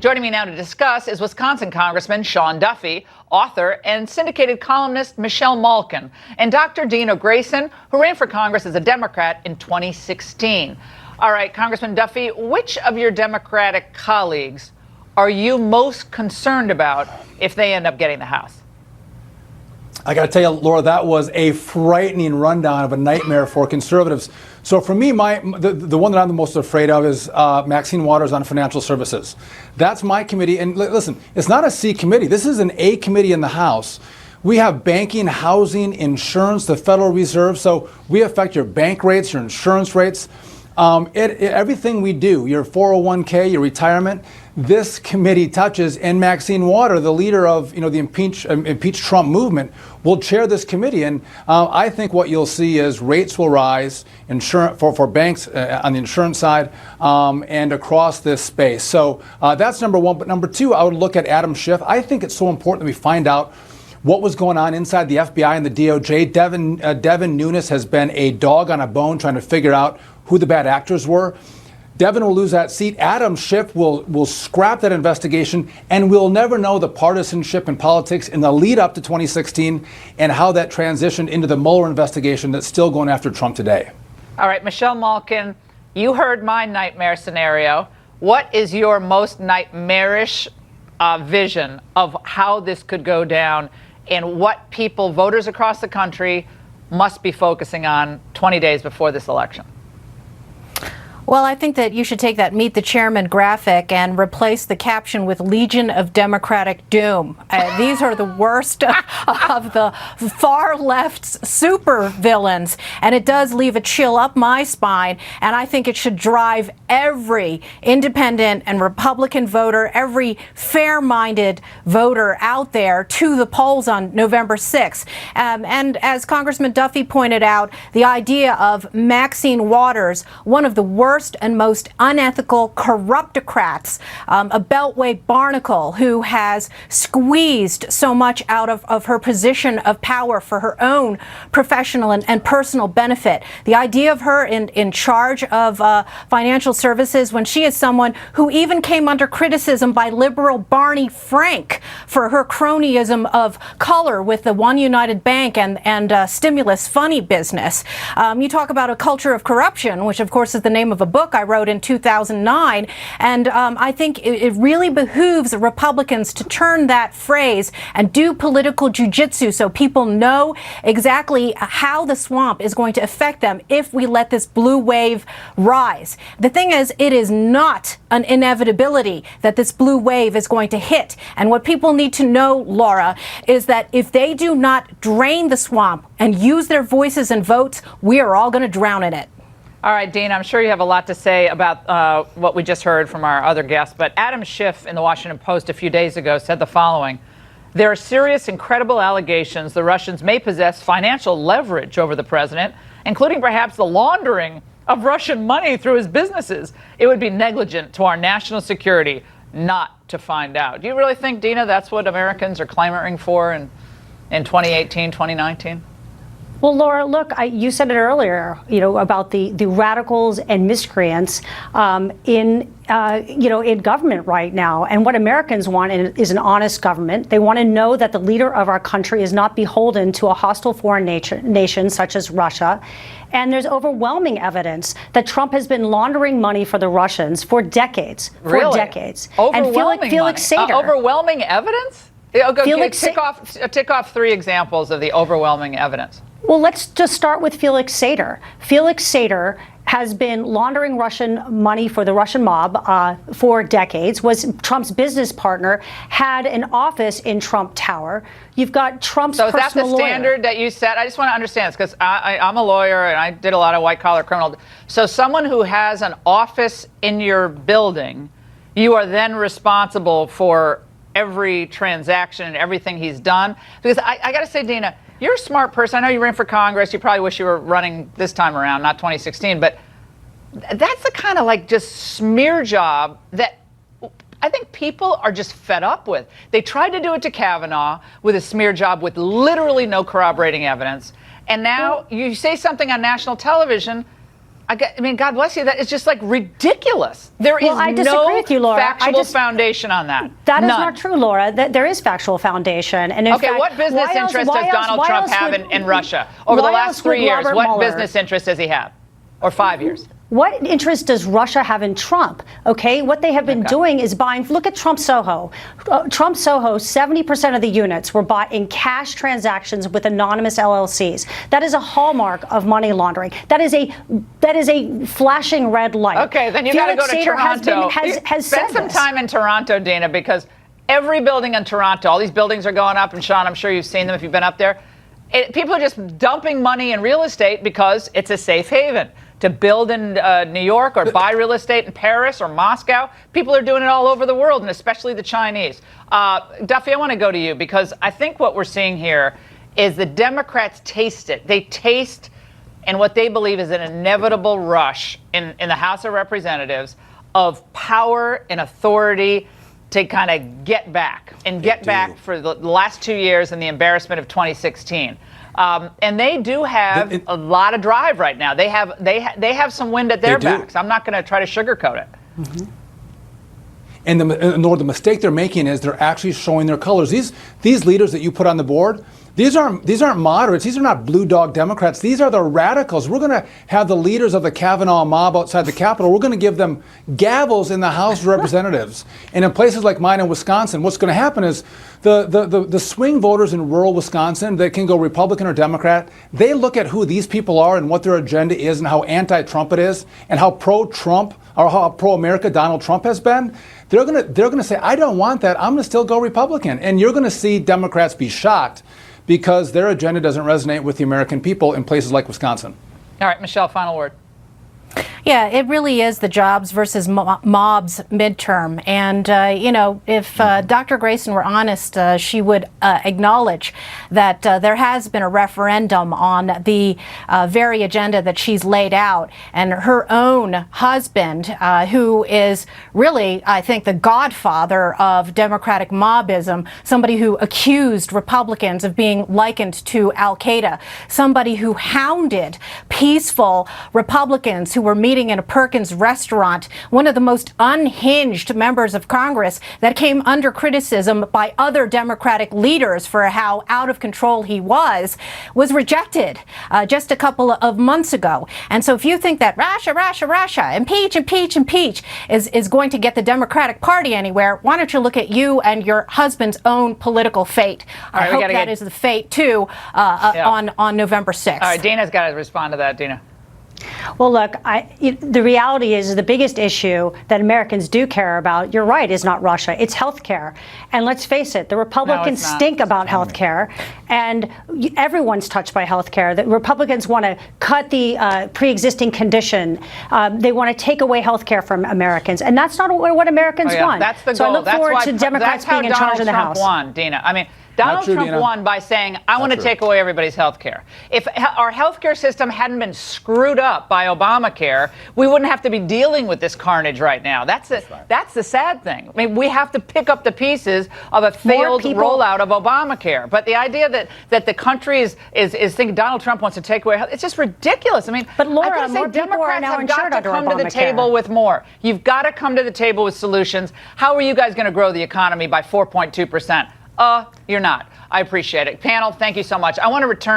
Joining me now to discuss is Wisconsin Congressman Sean Duffy, author and syndicated columnist Michelle Malkin, and Dr. Dina Grayson, who ran for Congress as a Democrat in 2016. All right, Congressman Duffy, which of your Democratic colleagues are you most concerned about if they end up getting the House? I got to tell you, Laura, that was a frightening rundown of a nightmare for conservatives. So for me, the one that I'm the most afraid of is Maxine Waters on financial services. That's my committee. And listen, it's not a C committee. This is an A committee in the House. We have banking, housing, insurance, the Federal Reserve. So we affect your bank rates, your insurance rates. Everything we do, your 401k, your retirement, this committee touches, and Maxine Waters, the leader of the impeach Trump movement, will chair this committee. And I think what you'll see is rates will rise for banks on the insurance side and across this space. So that's number one. But number two, I would look at Adam Schiff. I think it's so important that we find out what was going on inside the FBI and the DOJ. Devin Nunes has been a dog on a bone trying to figure out who the bad actors were. Devin will lose that seat. Adam Schiff will scrap that investigation, and we'll never know the partisanship in politics in the lead up to 2016 and how that transitioned into the Mueller investigation that's still going after Trump today. All right, Michelle Malkin, you heard my nightmare scenario. What is your most nightmarish vision of how this could go down and what voters across the country, must be focusing on 20 days before this election? Well, I think that you should take that Meet the Chairman graphic and replace the caption with Legion of Democratic Doom. These are the worst of the far left's super villains, and it does leave a chill up my spine, and I think it should drive every independent and Republican voter, every fair-minded voter out there to the polls on November 6th. And as Congressman Duffy pointed out, the idea of Maxine Waters, one of the worst and most unethical corruptocrats, a Beltway barnacle who has squeezed so much out of her position of power for her own professional and personal benefit. The idea of her in charge of financial services when she is someone who even came under criticism by liberal Barney Frank for her cronyism of color with the One United Bank and stimulus funny business. You talk about a culture of corruption, which of course is the name of a book I wrote in 2009, and I think it really behooves Republicans to turn that phrase and do political jujitsu so people know exactly how the swamp is going to affect them if we let this blue wave rise. The thing is, it is not an inevitability that this blue wave is going to hit, and what people need to know, Laura, is that if they do not drain the swamp and use their voices and votes, we are all going to drown in it. All right, Dina, I'm sure you have a lot to say about what we just heard from our other guests, but Adam Schiff in the Washington Post a few days ago said the following: "There are serious and credible allegations the Russians may possess financial leverage over the president, including perhaps the laundering of Russian money through his businesses. It would be negligent to our national security not to find out." Do you really think, Dina, that's what Americans are clamoring for in 2018, 2019? Well, Laura, look, you said it earlier, about the radicals and miscreants in government right now. And what Americans want is an honest government. They want to know that the leader of our country is not beholden to a hostile foreign nation such as Russia. And there's overwhelming evidence that Trump has been laundering money for the Russians for decades. Really? For decades. Overwhelming and Felix Sater. Overwhelming evidence? Tick off 3 examples of the overwhelming evidence. Well, let's just start with Felix Sater. Felix Sater has been laundering Russian money for the Russian mob for decades, was Trump's business partner, had an office in Trump Tower. You've got Trump's personal lawyer. So is that the standard that you set? I just want to understand this because I'm a lawyer and I did a lot of white-collar criminal. So someone who has an office in your building, you are then responsible for every transaction and everything he's done? Because I got to say, Dina, you're a smart person. I know you ran for Congress. You probably wish you were running this time around, not 2016. But that's the kind of just smear job that I think people are just fed up with. They tried to do it to Kavanaugh with a smear job with literally no corroborating evidence. And now you say something on national television I mean, God bless you. That is just like ridiculous. There is I disagree no with you, Laura. factual foundation on that. That is None. not true, Laura. There is factual foundation. And in Okay, fact, what business interest does Donald Trump have in Russia over the last 3 years? What business interest does he have? Or 5 years? What interest does Russia have in Trump? Okay, what they have been doing is buying. Look at Trump Soho. Trump Soho, 70% of the units were bought in cash transactions with anonymous LLCs. That is a hallmark of money laundering. That is a flashing red light. Okay, then you got to go to Toronto. Spend some time in Toronto, Dina, because every building in Toronto, all these buildings are going up, and Sean, I'm sure you've seen them if you've been up there. People are just dumping money in real estate because it's a safe haven. To build in New York or buy real estate in Paris or Moscow. People are doing it all over the world, and especially the Chinese. Duffy, I want to go to you because I think what we're seeing here is the Democrats taste it. They taste in what they believe is an inevitable rush in the House of Representatives of power and authority to kind of get back for the last 2 years and the embarrassment of 2016. And they do have a lot of drive right now. They have some wind at their backs. I'm not going to try to sugarcoat it. Mm-hmm. And the mistake they're making is they're actually showing their colors. These leaders that you put on the board, these aren't moderates. These are not blue dog Democrats. These are the radicals. We're going to have the leaders of the Kavanaugh mob outside the Capitol. We're going to give them gavels in the House of Representatives. And in places like mine in Wisconsin, what's going to happen is the swing voters in rural Wisconsin that can go Republican or Democrat, they look at who these people are and what their agenda is and how anti-Trump it is and how pro-Trump or how pro-America Donald Trump has been. They're going to say, I don't want that. I'm going to still go Republican. And you're going to see Democrats be shocked because their agenda doesn't resonate with the American people in places like Wisconsin. All right, Michelle, final word. Yeah, it really is the jobs versus mobs midterm. And, if Dr. Grayson were honest, she would acknowledge that there has been a referendum on the very agenda that she's laid out. And her own husband, who is really, I think, the godfather of Democratic mobism, somebody who accused Republicans of being likened to al-Qaeda, somebody who hounded peaceful Republicans who were meeting in a Perkins restaurant, one of the most unhinged members of Congress that came under criticism by other Democratic leaders for how out of control he was rejected just a couple of months ago. And so if you think that Russia, impeach is going to get the Democratic Party anywhere, why don't you look at you and your husband's own political fate? I hope that is the fate, too, on November 6th. All right, Dina's got to respond to that, Dina. Well, look, the reality is the biggest issue that Americans do care about, you're right, is not Russia. It's health care. And let's face it, the Republicans stink about health care. And everyone's touched by health care. The Republicans want to cut the pre-existing condition. They want to take away health care from Americans. And that's not what Americans want. That's the goal. So I look forward to Democrats being in charge of the House. That's how Donald Trump won, Dina. I mean, Donald Trump won by saying, I want to take away everybody's health care. If our health care system hadn't been screwed up by Obamacare, we wouldn't have to be dealing with this carnage right now. That's the sad thing. I mean, we have to pick up the pieces of a failed rollout of Obamacare. But the idea that the country is thinking Donald Trump wants to take away health, it's just ridiculous. I mean, but Laura, more Democrats have got to come to the table with more. You've got to come to the table with solutions. How are you guys going to grow the economy by 4.2%? You're not. I appreciate it. Panel, thank you so much. I want to return